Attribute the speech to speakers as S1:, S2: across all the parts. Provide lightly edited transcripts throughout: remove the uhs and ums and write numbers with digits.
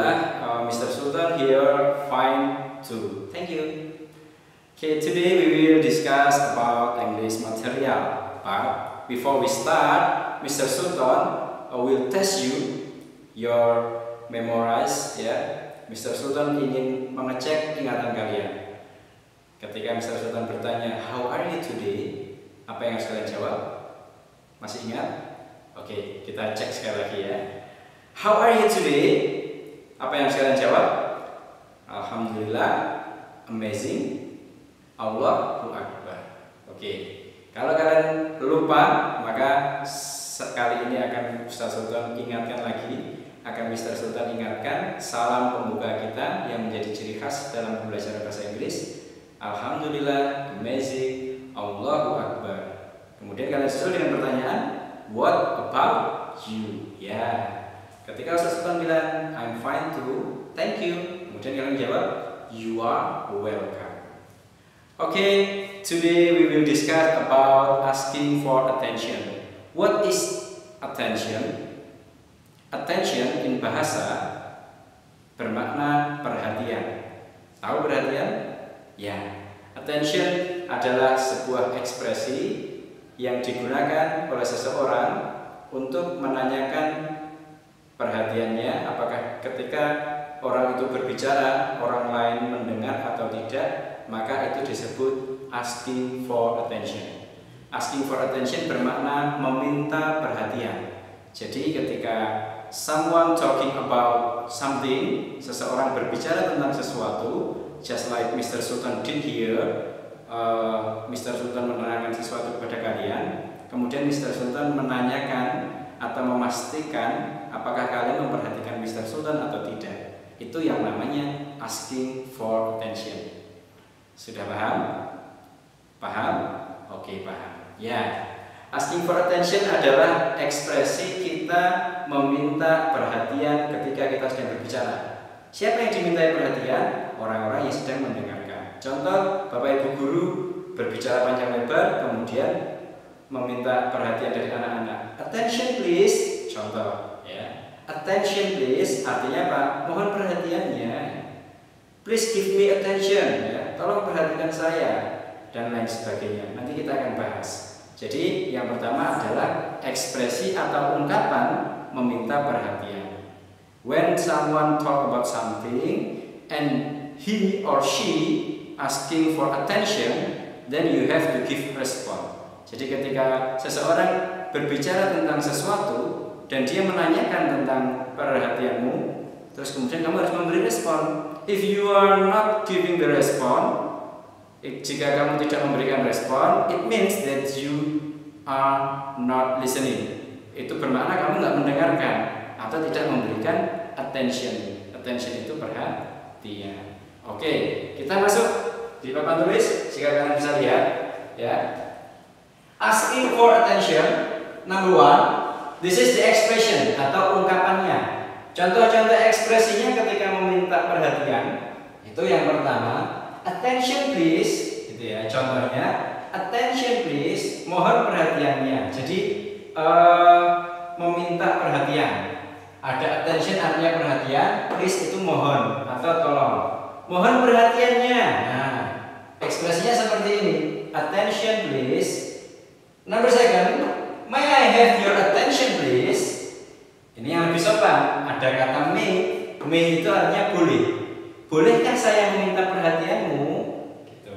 S1: Alhamdulillah, Mr. Sultan here fine too. Thank you. Okay, today we will discuss about English material. But before we start, Mr. Sultan will test you your memorize. Mr. Sultan ingin mengecek ingatan kalian. Ketika Mr. Sultan bertanya, how are you today? Apa yang harus kalian jawab? Masih ingat? Oke, kita cek sekali lagi ya. How are you today? Apa yang harus kalian jawab? Alhamdulillah, amazing, Allahu Akbar. Oke, kalau kalian lupa, maka sekali ini akan Ustaz Sultan ingatkan lagi, akan Mr. Sultan ingatkan salam pembuka kita yang menjadi ciri khas dalam pembelajaran bahasa Inggris. Alhamdulillah, amazing, Allahu Akbar. Kemudian kalian susul dengan pertanyaan, what about you? Ya. Ketika Ustaz Sultan bilang, I'm fine too, thank you. Kemudian kalian jawab, you are welcome. Okay, today we will discuss about asking for attention. What is attention? Attention in bahasa bermakna perhatian. Tahu perhatian? Ya. Attention adalah sebuah ekspresi yang digunakan oleh seseorang untuk menanyakan perhatiannya, apakah ketika orang itu berbicara, orang lain mendengar atau tidak, maka itu disebut asking for attention. Asking for attention bermakna meminta perhatian. Jadi ketika someone talking about something, seseorang berbicara tentang sesuatu, just like Mr. Sultan did here, Mr. Sultan menerangkan sesuatu kepada kalian, kemudian Mr. Sultan menanyakan atau memastikan apakah kalian memperhatikan Mr. Sultan atau tidak. Itu yang namanya asking for attention. Sudah paham? Paham? Oke, paham. Ya. Asking for attention adalah ekspresi kita meminta perhatian ketika kita sedang berbicara. Siapa yang dimintai perhatian? Orang-orang yang sedang mendengarkan. Contoh, Bapak Ibu guru berbicara panjang lebar, kemudian meminta perhatian dari anak-anak. Attention please. Contoh, ya. Attention please artinya apa? Mohon perhatiannya. Please give me attention, ya. Tolong perhatikan saya, dan lain sebagainya. Nanti kita akan bahas. Jadi yang pertama adalah ekspresi atau ungkapan meminta perhatian. When someone talk about something and he or she asking for attention, then you have to give response. Jadi ketika seseorang berbicara tentang sesuatu dan dia menanyakan tentang perhatianmu, terus kemudian kamu harus memberi respon. If you are not giving the response, jika kamu tidak memberikan respon, it means that you are not listening. Itu bermakna kamu nggak mendengarkan atau tidak memberikan attention. Attention itu perhatian. Oke, kita masuk di papan tulis jika kalian bisa lihat, ya. Asking for attention, number one, this is the expression atau ungkapannya. Contoh-contoh ekspresinya ketika meminta perhatian, itu yang pertama, attention please, gitu ya. Contohnya, attention please, mohon perhatiannya. Jadi meminta perhatian. Ada attention artinya perhatian, please itu mohon atau tolong. Mohon perhatiannya. Nah, ekspresinya seperti ini, attention please. Number second, may I have your attention please? Ini yang lebih sopan. Ada kata may. May itu artinya boleh. Bolehkah saya meminta perhatianmu? Gitu.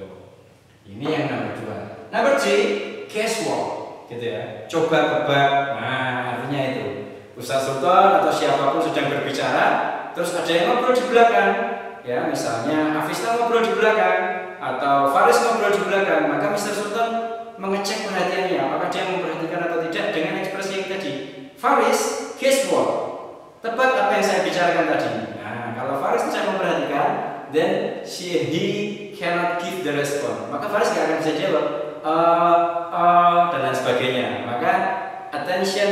S1: Ini yang nomor dua. Number three, guess what? Gitu ya. Coba tebak. Nah, artinya itu. Ustaz Sultan atau siapapun sedang berbicara, terus ada yang ngobrol di belakang. Ya, misalnya Afista ngobrol di belakang atau Faris ngobrol di belakang, maka Mr. Sultan mengecek perhatiannya, apakah dia memperhatikan atau tidak dengan ekspresi yang tadi. Faris, guess what? Tebak apa yang saya bicarakan tadi. Nah, kalau Faris tidak memperhatikan, then he cannot give the response. Maka Faris tidak akan bisa jawab dan lain sebagainya. Maka attention,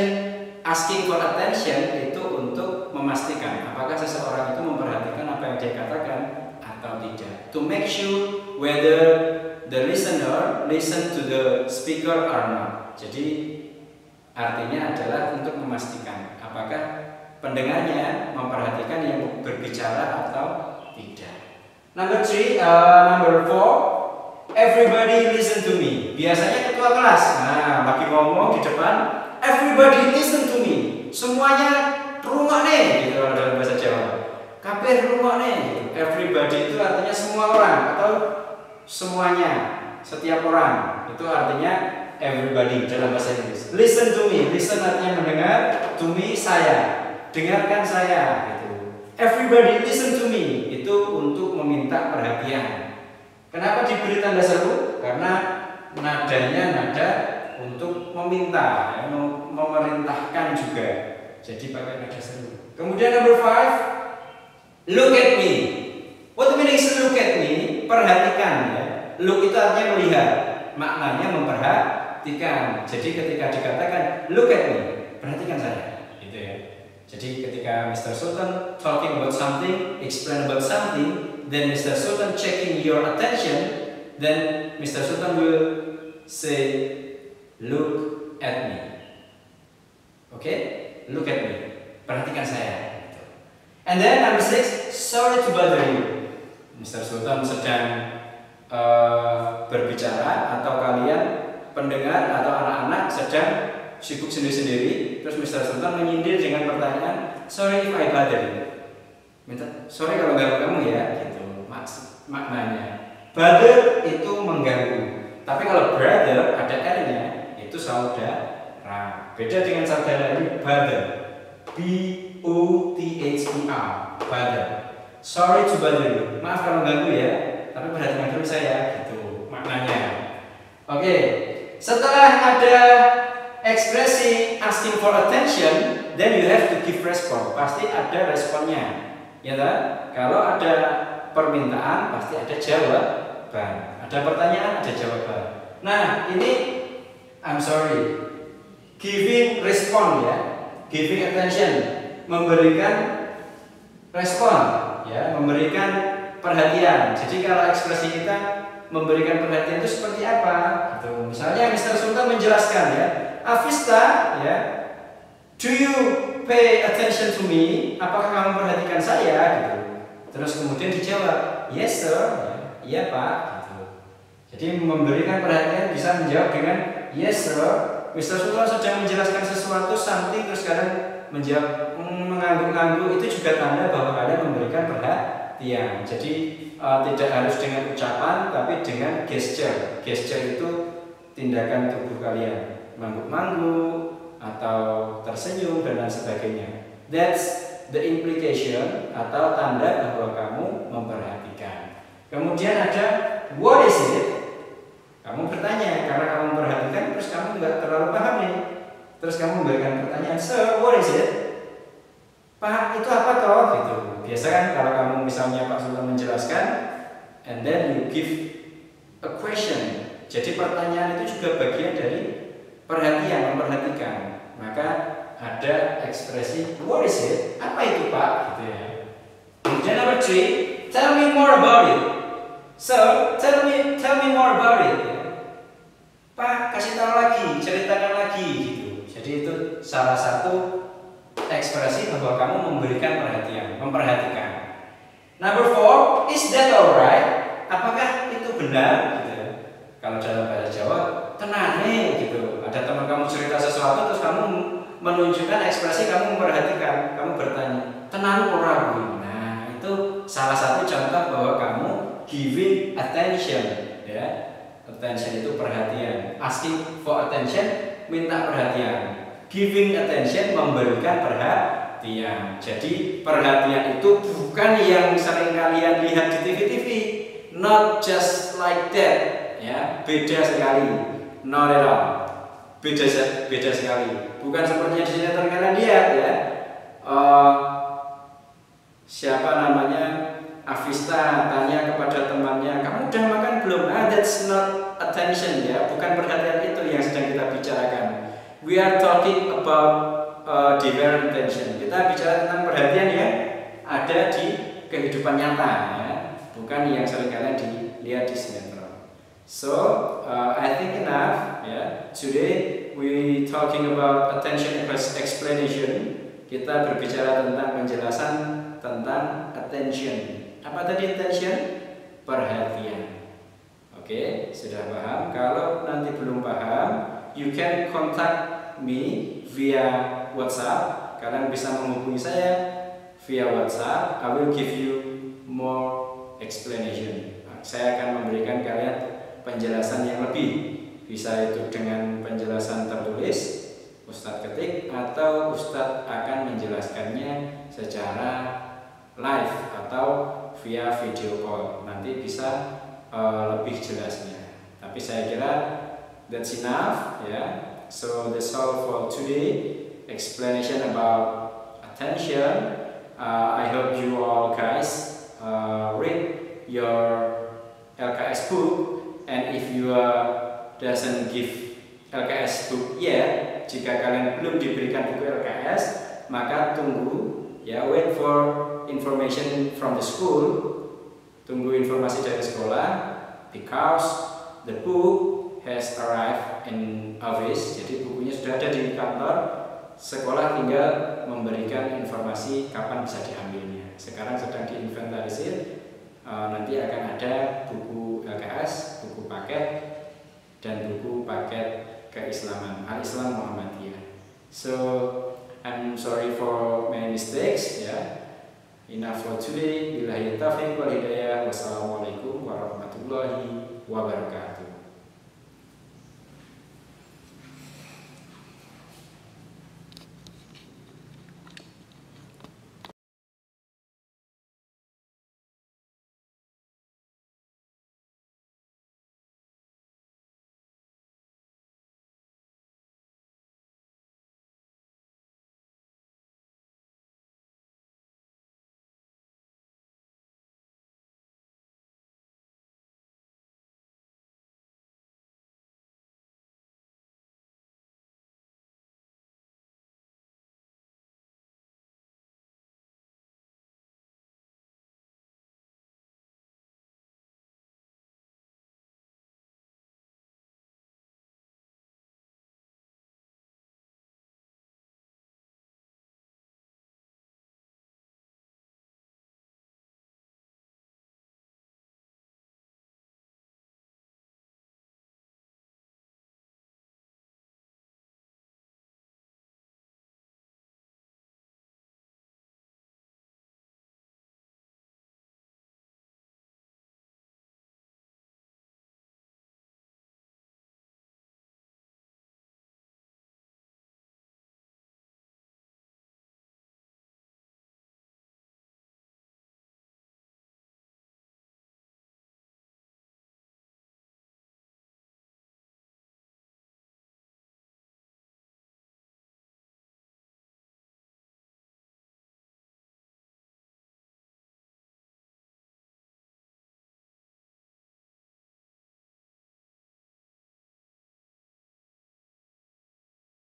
S1: asking for attention itu untuk memastikan apakah seseorang itu memperhatikan apa yang dia katakan atau tidak. To make sure whether the listener listen to the speaker or not. Jadi artinya adalah untuk memastikan apakah pendengarnya memperhatikan yang berbicara berbicara atau tidak. Number 4, everybody listen to me. Biasanya ketua kelas, nah lagi ngomong di depan, everybody listen to me. Semuanya rumah nih, gitu dalam bahasa Jawa. Kabeh rumah nih, gitu. Everybody itu artinya semua orang atau semuanya, setiap orang. Itu artinya everybody dalam bahasa Inggris. Listen to me, listen artinya mendengar, to me saya. Dengarkan saya, gitu. Everybody listen to me itu untuk meminta perhatian. Kenapa diberi tanda seru? Karena nadanya nada untuk meminta, ya, memerintahkan juga. Jadi pakai nada seru. Kemudian number 5, look at me. What meaning is look at me? Perhatikan ya. Look itu artinya melihat, maknanya memperhatikan. Jadi ketika dikatakan look at me, perhatikan saya, gitu ya. Jadi ketika Mr. Sultan talking about something, explain about something, then Mr. Sultan checking your attention, then Mr. Sultan will say, look at me. Okay? Look at me. Perhatikan saya. And then number 6, sorry to bother you. Mr. Sultan sedang berbicara atau kalian pendengar atau anak-anak sedang sibuk sendiri-sendiri, terus Mr. Sultan menyindir dengan pertanyaan, sorry if I bother you. Sorry kalau ganggu kamu ya, gitu maknanya. Bother itu mengganggu, tapi kalau brother ada R-nya itu saudara. Beda dengan saudara ini bother, B-O-T-H-E-R, bother. Sorry to bother you, maaf kalau ganggu ya, tapi perhatikan dulu saya, gitu maknanya. Oke, setelah ada ekspresi asking for attention, then you have to give response. Pasti ada responnya, ya kan? Kalau ada permintaan, pasti ada jawaban. Ada pertanyaan, ada jawaban. Nah, ini I'm sorry, giving respon ya, giving attention, memberikan respon, ya, memberikan perhatian. Jadi kalau ekspresi kita memberikan perhatian itu seperti apa? Gitu. Misalnya Mr. Sultan menjelaskan ya. Afista, ya, do you pay attention to me? Apakah kamu perhatikan saya? Gitu. Terus kemudian dijawab, yes sir, ya, iya pak. Gitu. Jadi memberikan perhatian bisa menjawab dengan yes sir. Mr. Sultan sedang menjelaskan sesuatu something, terus kadang menjawab mengangguk-angguk, itu juga tanda bahwa kalian memberikan perhatian. Jadi tidak harus dengan ucapan, tapi dengan gesture. Gesture itu tindakan tubuh kalian. Mangguk-mangguk atau tersenyum dan lain sebagainya. That's the implication atau tanda bahwa kamu memperhatikan. Kemudian ada what is it? Kamu bertanya karena kamu memperhatikan, terus kamu nggak terlalu paham nih. Terus kamu memberikan pertanyaan, sir, what is it? Pak, itu apa toh? Gitu. Biasa kan kalau kamu misalnya Pak Sultan menjelaskan, and then you give a question. Jadi pertanyaan itu juga bagian dari perhatian, memperhatikan. Maka ada ekspresi what is it? Apa itu Pak? Gitu ya. Kemudian number 3, tell me more about it. So tell me more about it. Pak, kasih tahu lagi, ceritakan lagi gitu. Jadi itu salah satu ekspresi bahwa kamu memberikan perhatian, memperhatikan. Number 4, is that alright? Apakah itu benar? Gitu. Kalau dalam bahasa Jawa, tenang nih gitu. Ada teman kamu cerita sesuatu terus kamu menunjukkan ekspresi kamu memperhatikan, kamu bertanya, tenang orang. Nah, itu salah satu contoh bahwa kamu giving attention, ya. Attention itu perhatian. Asking for attention, minta perhatian. Giving attention, memberikan perhatian. Jadi perhatian itu bukan yang sering kalian lihat di TV-TV. Not just like that. Ya, beda sekali. Not at all. Beda sekali. Bukan seperti di sinetron kalian lihat ya. Siapa namanya? Afista tanya kepada temannya, kamu udah makan belum? That's not attention ya. Bukan perhatian itu yang sedang kita bicarakan. We are talking about different attention. Kita bicara tentang perhatian yang ada di kehidupan nyata ya. Bukan yang sering kalian dilihat di sinetron. So I think enough. Yeah. Today we talking about attention explanation. Kita berbicara tentang penjelasan tentang perhatian, attention. Apa tadi attention? Perhatian. Oke, sudah paham? Kalau nanti belum paham, you can contact me via WhatsApp. Kalian bisa menghubungi saya via WhatsApp. I will give you more explanation. Saya akan memberikan kalian penjelasan yang lebih. Bisa itu dengan penjelasan tertulis, Ustadz ketik, atau Ustadz akan menjelaskannya secara live atau via video call. Nanti bisa lebih jelasnya. Tapi saya kira that's enough, ya. So that's all for today. Explanation about attention. I hope you all guys read your LKS book, and if you doesn't give LKS book yet, jika kalian belum diberikan buku LKS, maka tunggu, ya, wait for information from the school. Tunggu informasi dari sekolah, because the book has arrived in office. Jadi bukunya sudah ada di kantor. Sekolah tinggal memberikan informasi kapan bisa diambilnya. Sekarang sedang diinventarisir. Nanti akan ada buku LKS, buku paket, dan buku paket keislaman, Al-Islam Muhammadiyah. So I'm sorry for many mistakes, ya. Enough for today. Billahi taufiq wal hidayah. Wassalamualaikum warahmatullahi wabarakatuh.